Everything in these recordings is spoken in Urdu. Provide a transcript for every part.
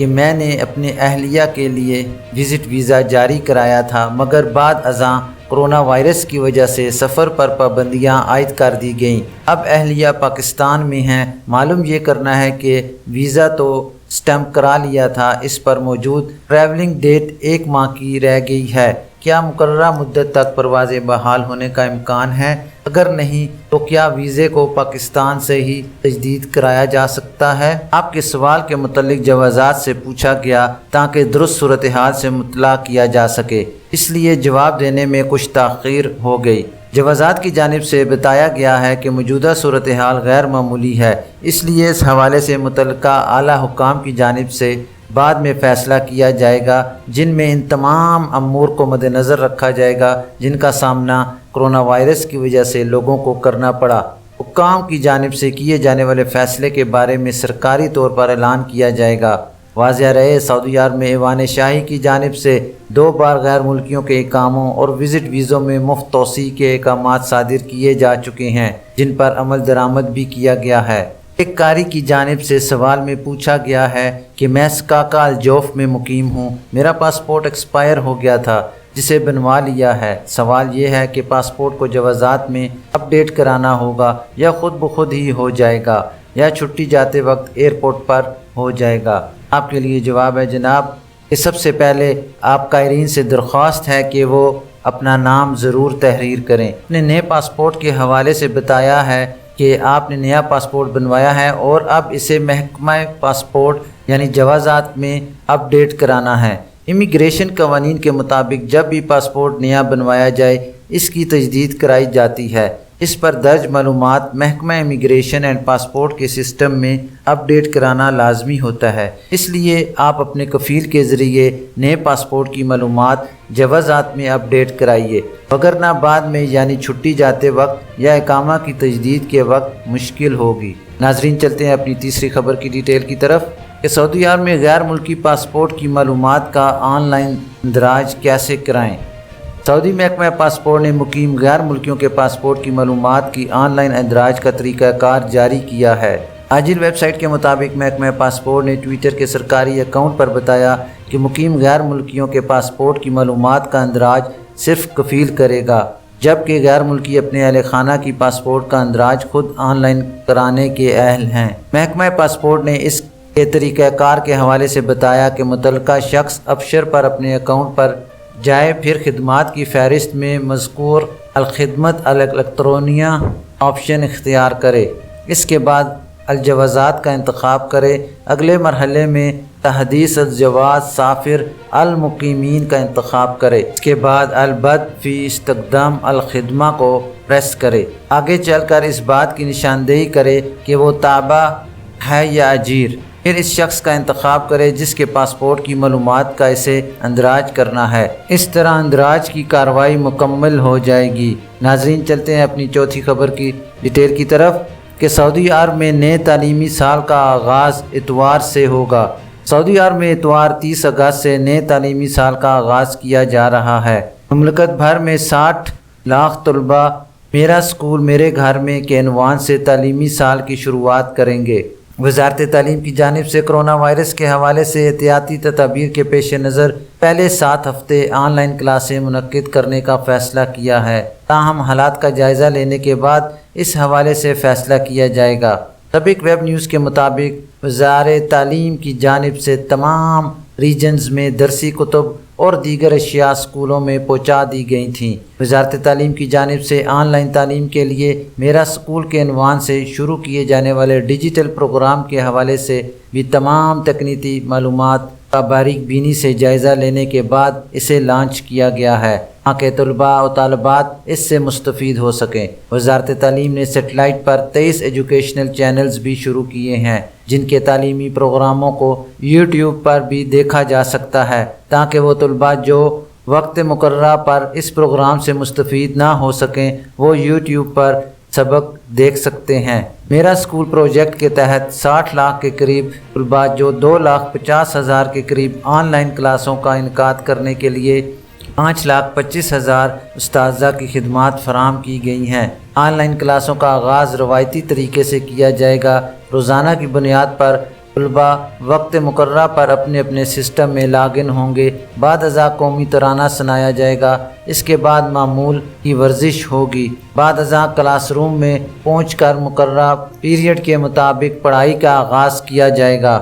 کہ میں نے اپنے اہلیہ کے لیے وزٹ ویزا جاری کرایا تھا، مگر بعد ازاں کرونا وائرس کی وجہ سے سفر پر پابندیاں عائد کر دی گئیں۔ اب اہلیہ پاکستان میں ہیں۔ معلوم یہ کرنا ہے کہ ویزا تو سٹیمپ کرا لیا تھا، اس پر موجود ٹریولنگ ڈیٹ 1 ماہ کی رہ گئی ہے۔ کیا مقررہ مدت تک پروازیں بحال ہونے کا امکان ہے؟ اگر نہیں تو کیا ویزے کو پاکستان سے ہی تجدید کرایا جا سکتا ہے؟ آپ کے سوال کے متعلق جوازات سے پوچھا گیا تاکہ درست صورتحال سے مطلع کیا جا سکے، اس لیے جواب دینے میں کچھ تاخیر ہو گئی۔ جوازات کی جانب سے بتایا گیا ہے کہ موجودہ صورتحال غیر معمولی ہے، اس لیے اس حوالے سے متعلقہ اعلیٰ حکام کی جانب سے بعد میں فیصلہ کیا جائے گا، جن میں ان تمام امور کو مد نظر رکھا جائے گا جن کا سامنا کرونا وائرس کی وجہ سے لوگوں کو کرنا پڑا۔ حکام کی جانب سے کیے جانے والے فیصلے کے بارے میں سرکاری طور پر اعلان کیا جائے گا۔ واضح رہے، سعودی عرب میں ایوان شاہی کی جانب سے 2 بار غیر ملکیوں کے اقاموں اور وزٹ ویزوں میں مفت توسیع کے احکامات صادر کیے جا چکے ہیں، جن پر عمل درآمد بھی کیا گیا ہے۔ ایک قاری کی جانب سے سوال میں پوچھا گیا ہے کہ میں سکاکا الجوف میں مقیم ہوں، میرا پاسپورٹ ایکسپائر ہو گیا تھا جسے بنوا لیا ہے۔ سوال یہ ہے کہ پاسپورٹ کو جوازات میں اپ ڈیٹ کرانا ہوگا یا خود بخود ہی ہو جائے گا یا چھٹی جاتے وقت ایئرپورٹ پر ہو جائے گا؟ آپ کے لیے جواب ہے جناب کہ سب سے پہلے آپ قائرین سے درخواست ہے کہ وہ اپنا نام ضرور تحریر کریں۔ اپنے نئے پاسپورٹ کے حوالے سے بتایا ہے کہ آپ نے نیا پاسپورٹ بنوایا ہے اور اب اسے محکمہ پاسپورٹ یعنی جوازات میں اپ ڈیٹ کرانا ہے۔ امیگریشن قوانین کے مطابق جب بھی پاسپورٹ نیا بنوایا جائے اس کی تجدید کرائی جاتی ہے۔ اس پر درج معلومات محکمہ امیگریشن اینڈ پاسپورٹ کے سسٹم میں اپ ڈیٹ کرانا لازمی ہوتا ہے، اس لیے آپ اپنے کفیل کے ذریعے نئے پاسپورٹ کی معلومات جوازات میں اپ ڈیٹ کرائیے، وگرنہ بعد میں یعنی چھٹی جاتے وقت یا اقامہ کی تجدید کے وقت مشکل ہوگی۔ ناظرین، چلتے ہیں اپنی تیسری خبر کی ڈیٹیل کی طرف کہ سعودی عرب میں غیر ملکی پاسپورٹ کی معلومات کا آن لائن اندراج کیسے کرائیں۔ سعودی محکمہ پاسپورٹ نے مقیم غیر ملکیوں کے پاسپورٹ کی معلومات کی آن لائن اندراج کا طریقہ کار جاری کیا ہے۔ آجل ویب سائٹ کے مطابق محکمہ پاسپورٹ نے ٹویٹر کے سرکاری اکاؤنٹ پر بتایا کہ مقیم غیر ملکیوں کے پاسپورٹ کی معلومات کا اندراج صرف کفیل کرے گا، جبکہ غیر ملکی اپنے اہل خانہ کی پاسپورٹ کا اندراج خود آن لائن کرانے کے اہل ہیں۔ محکمہ پاسپورٹ نے اس کے طریقہ کار کے حوالے سے بتایا کہ متعلقہ شخص ابشر پر اپنے اکاؤنٹ پر جائے، پھر خدمات کی فہرست میں مذکور الخدمت الیکٹرونیہ آپشن اختیار کرے، اس کے بعد الجوازات کا انتخاب کرے۔ اگلے مرحلے میں تحدیث الجواز سافر المقیمین کا انتخاب کرے، اس کے بعد البت فی استخدام الخدمہ کو پریس کرے۔ آگے چل کر اس بات کی نشاندہی کرے کہ وہ تابع ہے یا اجیر، پھر اس شخص کا انتخاب کرے جس کے پاسپورٹ کی معلومات کا اسے اندراج کرنا ہے۔ اس طرح اندراج کی کارروائی مکمل ہو جائے گی۔ ناظرین، چلتے ہیں اپنی چوتھی خبر کی ڈیٹیل کی طرف کہ سعودی عرب میں نئے تعلیمی سال کا آغاز اتوار سے ہوگا۔ سعودی عرب میں اتوار 30 اگست سے نئے تعلیمی سال کا آغاز کیا جا رہا ہے۔ مملکت بھر میں 60 لاکھ طلباء میرا سکول میرے گھر میں کے عنوان سے تعلیمی سال کی شروعات کریں گے۔ وزارت تعلیم کی جانب سے کرونا وائرس کے حوالے سے احتیاطی تدابیر کے پیش نظر پہلے 7 ہفتے آن لائن کلاسیں منعقد کرنے کا فیصلہ کیا ہے، تاہم حالات کا جائزہ لینے کے بعد اس حوالے سے فیصلہ کیا جائے گا۔ سابق ویب نیوز کے مطابق وزارت تعلیم کی جانب سے تمام ریجنز میں درسی کتب اور دیگر اشیاء اسکولوں میں پہنچا دی گئی تھیں۔ وزارت تعلیم کی جانب سے آن لائن تعلیم کے لیے میرا اسکول کے عنوان سے شروع کیے جانے والے ڈیجیٹل پروگرام کے حوالے سے بھی تمام تکنیکی معلومات کا باریک بینی سے جائزہ لینے کے بعد اسے لانچ کیا گیا ہے تاکہ طلباء و طالبات اس سے مستفید ہو سکیں۔ وزارت تعلیم نے سیٹلائٹ پر 23 ایجوکیشنل چینلز بھی شروع کیے ہیں جن کے تعلیمی پروگراموں کو یوٹیوب پر بھی دیکھا جا سکتا ہے تاکہ وہ طلباء جو وقت مقررہ پر اس پروگرام سے مستفید نہ ہو سکیں وہ یوٹیوب پر سبق دیکھ سکتے ہیں۔ میرا اسکول پروجیکٹ کے تحت 60 لاکھ کے قریب طلباء جو 2,50,000 کے قریب آن لائن کلاسوں کا انعقاد کرنے کے لیے 5,25,000 اساتذہ کی خدمات فراہم کی گئی ہیں۔ آن لائن کلاسوں کا آغاز روایتی طریقے سے کیا جائے گا۔ روزانہ کی بنیاد پر طلبا وقت مقررہ پر اپنے اپنے سسٹم میں لاگ ان ہوں گے۔ بعد ازاں قومی ترانہ سنایا جائے گا۔ اس کے بعد معمول کی ورزش ہوگی۔ بعد ازاں کلاس روم میں پہنچ کر مقررہ پیریڈ کے مطابق پڑھائی کا آغاز کیا جائے گا۔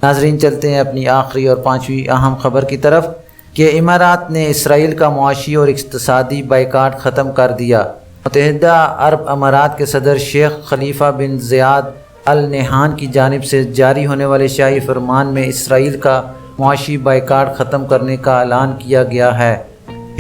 ناظرین، چلتے ہیں اپنی آخری اور پانچویں اہم خبر کی طرف کہ امارات نے اسرائیل کا معاشی اور اقتصادی بائیکاٹ ختم کر دیا۔ متحدہ عرب امارات کے صدر شیخ خلیفہ بن زیاد ال نہیان کی جانب سے جاری ہونے والے شاہی فرمان میں اسرائیل کا معاشی بائیکاٹ ختم کرنے کا اعلان کیا گیا ہے۔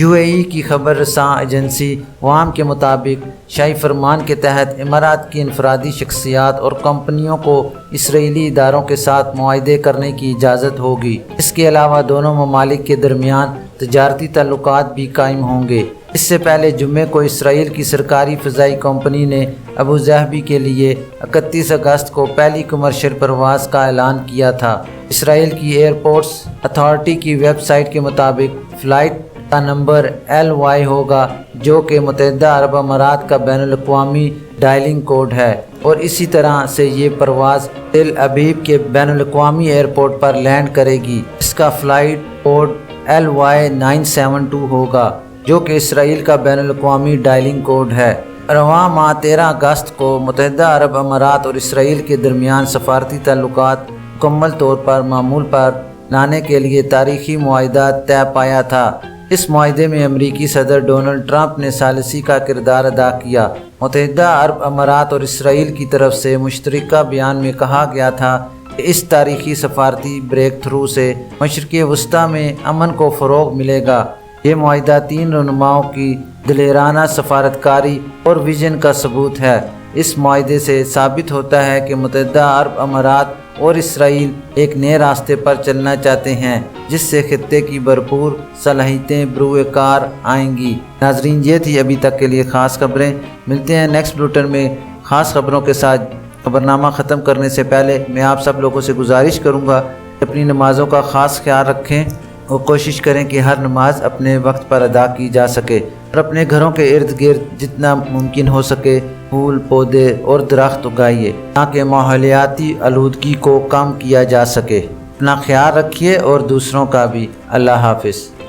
UAE کی خبر رساں ایجنسی وام کے مطابق شاہی فرمان کے تحت امارات کی انفرادی شخصیات اور کمپنیوں کو اسرائیلی اداروں کے ساتھ معاہدے کرنے کی اجازت ہوگی۔ اس کے علاوہ دونوں ممالک کے درمیان تجارتی تعلقات بھی قائم ہوں گے۔ اس سے پہلے جمعے کو اسرائیل کی سرکاری فضائی کمپنی نے ابو ظہبی کے لیے 31 اگست کو پہلی کمرشل پرواز کا اعلان کیا تھا۔ اسرائیل کی ایئرپورٹس اتھارٹی کی ویب سائٹ کے مطابق فلائٹ کا نمبر LY ہوگا، جو کہ متحدہ عرب امارات کا بین الاقوامی ڈائلنگ کوڈ ہے، اور اسی طرح سے یہ پرواز تل ابیب کے بین الاقوامی ایئرپورٹ پر لینڈ کرے گی۔ اس کا فلائٹ کوڈ LY972 ہوگا، جو کہ اسرائیل کا بین الاقوامی ڈائلنگ کوڈ ہے۔ رواں ماہ 13 اگست کو متحدہ عرب امارات اور اسرائیل کے درمیان سفارتی تعلقات مکمل طور پر معمول پر لانے کے لیے تاریخی معاہدہ طے پایا تھا۔ اس معاہدے میں امریکی صدر ڈونلڈ ٹرمپ نے ثالثی کا کردار ادا کیا۔ متحدہ عرب امارات اور اسرائیل کی طرف سے مشترکہ بیان میں کہا گیا تھا کہ اس تاریخی سفارتی بریک تھرو سے مشرق وسطیٰ میں امن کو فروغ ملے گا۔ یہ معاہدہ 3 رہنماؤں کی دلیرانہ سفارتکاری اور ویژن کا ثبوت ہے۔ اس معاہدے سے ثابت ہوتا ہے کہ متحدہ عرب امارات اور اسرائیل ایک نئے راستے پر چلنا چاہتے ہیں، جس سے خطے کی بھرپور صلاحیتیں بروئے کار آئیں گی۔ ناظرین، یہ تھی ابھی تک کے لیے خاص خبریں۔ ملتے ہیں نیکسٹ بلیٹن میں خاص خبروں کے ساتھ۔ خبرنامہ ختم کرنے سے پہلے میں آپ سب لوگوں سے گزارش کروں گا کہ اپنی نمازوں کا خاص خیال رکھیں اور کوشش کریں کہ ہر نماز اپنے وقت پر ادا کی جا سکے، اور اپنے گھروں کے ارد گرد جتنا ممکن ہو سکے پھول پودے اور درخت اگائیے تاکہ ماحولیاتی آلودگی کو کم کیا جا سکے۔ اپنا خیال رکھیے اور دوسروں کا بھی۔ اللہ حافظ۔